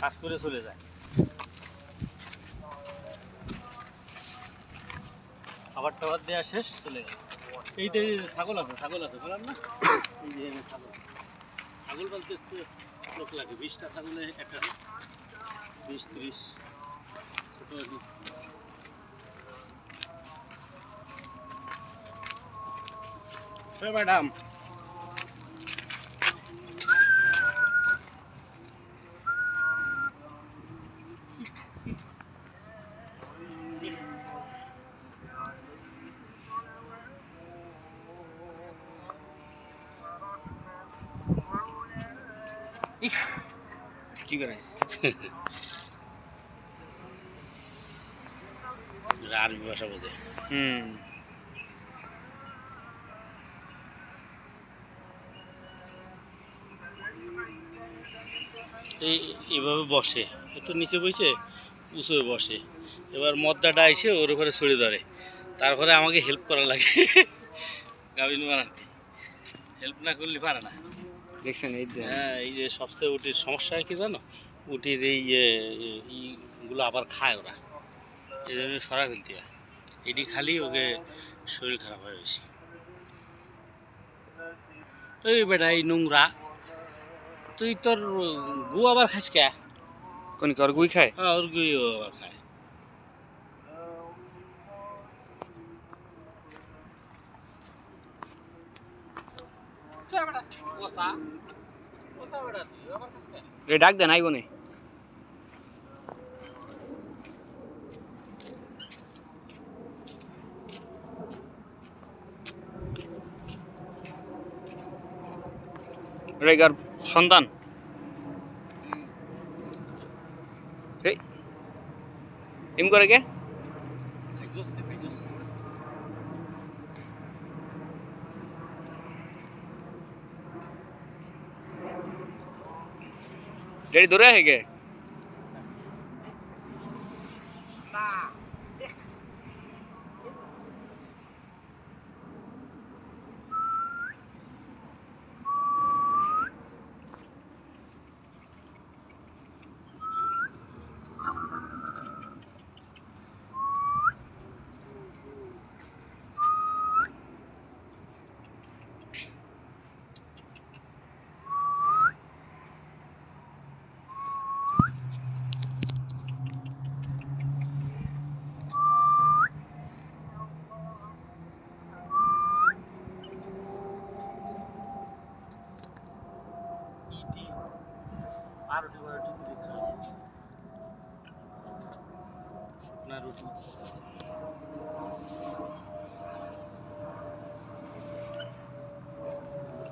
কাজ করে চলে যায়। খাবার টাবার দেওয়া শেষ, চলে গেল। এইটা ছাগল আছে বললাম না, এই যে ছাগল বলতে একটু লোক লাগে। 20টা ছাগলে একটা 20-30 ছোট ম্যাডাম। কি করে আরবি ভাষা বোঝে। এইভাবে বসে, একটু নিচে বসে উঁচু বসে। এবার মদ্দাটা এসে ওর উপরে ছড়িয়ে ধরে, তারপরে আমাকে হেল্প করা লাগে গাভিন বানাতে। হেল্প না করলে পারে না। দেখছেন হ্যাঁ, এই যে সবচেয়ে উটির সমস্যা কি জানো, উটির এইগুলো আবার খায় ওরা, এই জন্য সরা ফেলতে হয়। এটি খালি ওকে শরীর খারাপ হয়ে বেশি। এই বেটা এই নোংরা, তুই তোর গু আবার খাস কে? কোন কি ওর গুই খায়? হ্যাঁ, ওর গুই আবার খায়। ডাক দেন আইব নে। রেগার সন্তান এম করে কে? গাড়ি ধরে আহে কে?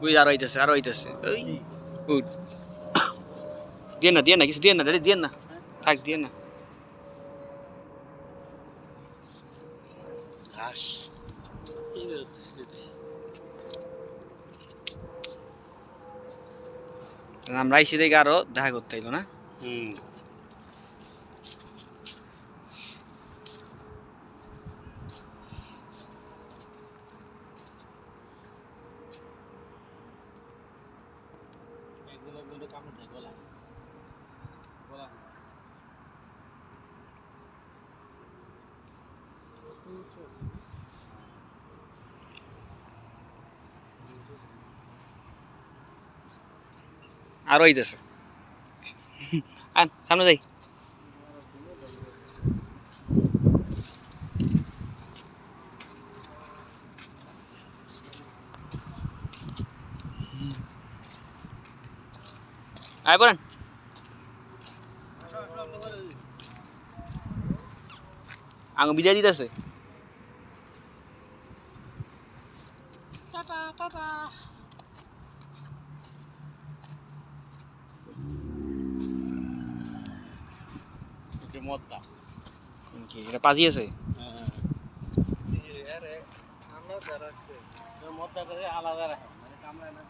ওই আরো আইতেছে ওই উঠ দিয়ে না কিছু দিয়ে না দাঁড়িয়ে দিয়ে না থাক দিয়ে না ঘাস। আমরা আইসি দেখে আরো দেখা করতে এলো না। আরো আইতেছে, সামনে যাই। আয় বলেন আঙ বিজয় দিতেছে। Tata tata. মদ্দা কি এটা পাজি আছে? মদ্দাটা আলাদা রাখে, মানে কামড়ায় না,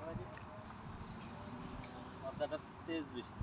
মদ্দাটা তেজ বেশি।